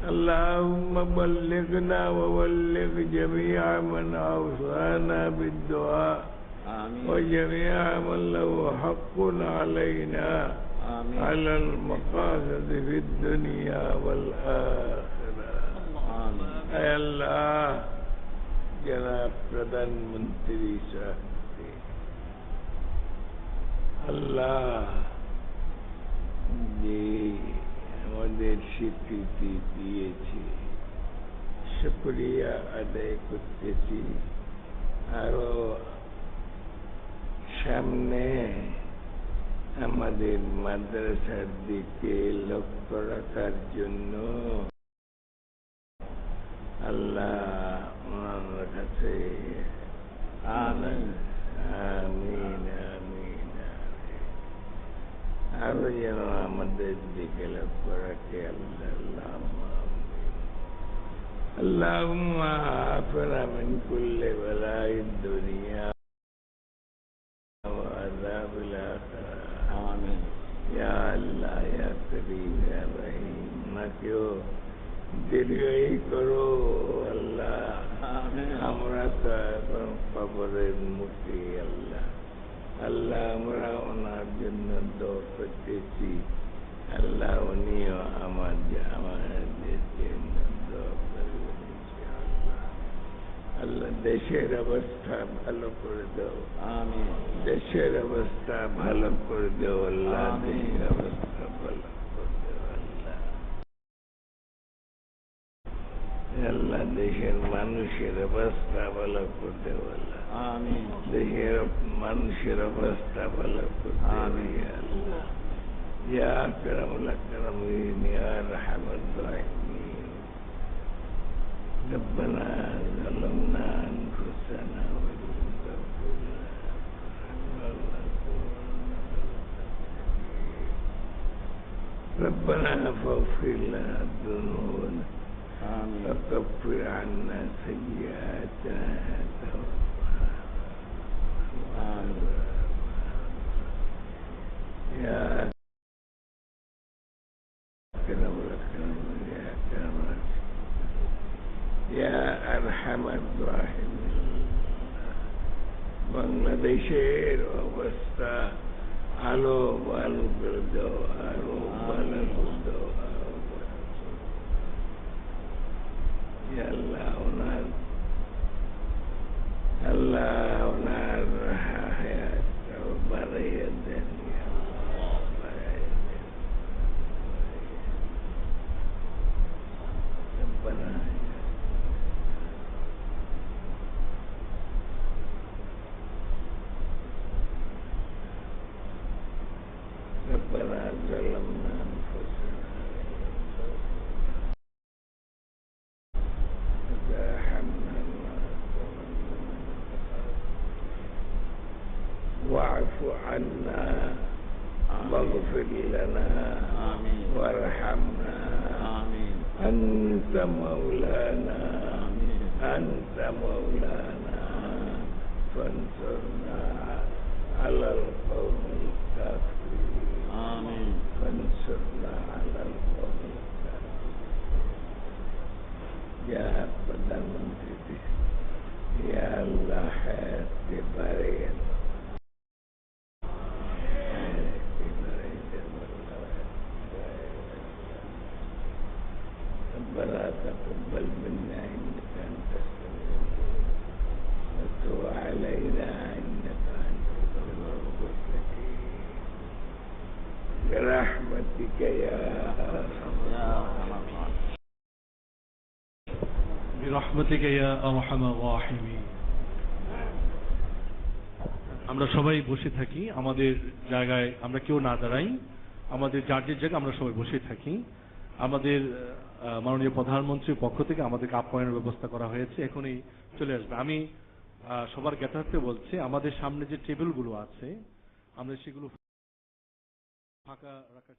اللهم بلغنا وبلغ جميع من أوصانا بالدعاء وجميع من له حق علينا على المقاصد في الدنيا والآخرة اے اللہ جناب پردھان منتری صاحب আল্লাহ যে আমাদের স্বীকৃতি দিয়েছে শুকরিয়া আদায় করতেছি আরো সামনে আমাদের মাদ্রাসার দিকে লক্ষ্য রাখার জন্য আল্লাহ ওনার কাছে আমিন আমিন আমিন আরো যেন আমাদের দিকে লক্ষ্য রাখে আল্লাহ اللهم عافنا من كل بلاء الدنيا وعذاب الآخرة آمين يا الله يا كريم يا رحيم نكيو দীর্ঘই করো আল্লাহ আমরা তো এখন কবরের মুখে আল্লাহ আল্লাহ আমরা ওনার জন্য দোয়া করতেছি আল্লাহ উনিও আমাদের জন্য দোয়া করবেন ইনশাআল্লাহ আল্লাহ দেশের অবস্থা ভালো করে দাও আমিন দেশের অবস্থা ভালো করে দাও আল্লাহ দেশের অবস্থা ভালো আল্লাহ দেশের মানুষের অবস্থা ভালো করতে আল্লাহ আমিন দেশের মানুষের অবস্থা ভালো করতে আমিন আল্লাহ ইয়া আকরামুল আকরামিন ইয়া আরহামার রাহিমিন ربنا ظلمنا أنفسنا ربنا فاغفر لنا ذنوبنا وكفر عنا سيئاتنا يا أكرم الأكرمين يا أكرم يا أرحم الراحمين বাংলাদেশের অবস্থা আলো ভালো করে দাও আরো ভালো করে দাও আল্লাহ ওনার হায়াত বাড়াইয়া দেন ربنا ظلمنا أنفسنا واعف عنا واغفر لنا وارحمنا أنت مولانا فانصرنا على القوم الكافرين فانصرنا على القوم الكافرين يا بدر منتدي يا الله حياتي بارين ربنا تقبل منا إنك أنت السميع وتب علينا إنك أنت التواب الرحيم برحمتك يا برحمتك يا أرحم الراحمين আমরা সবাই বসে থাকি আমাদের জায়গায় আমরা কেউ না দাঁড়াই আমাদের যার জায়গায় আমরা সবাই বসে থাকি আমাদের মাননীয় প্রধানমন্ত্রীর পক্ষ থেকে আমাদেরকে আপ্যায়নের ব্যবস্থা করা হয়েছে এখনই চলে আসবে আমি সবার জ্ঞাতার্থে বলছি আমাদের সামনে যে টেবিলগুলো আছে আমরা সেগুলো ফাঁকা রাখার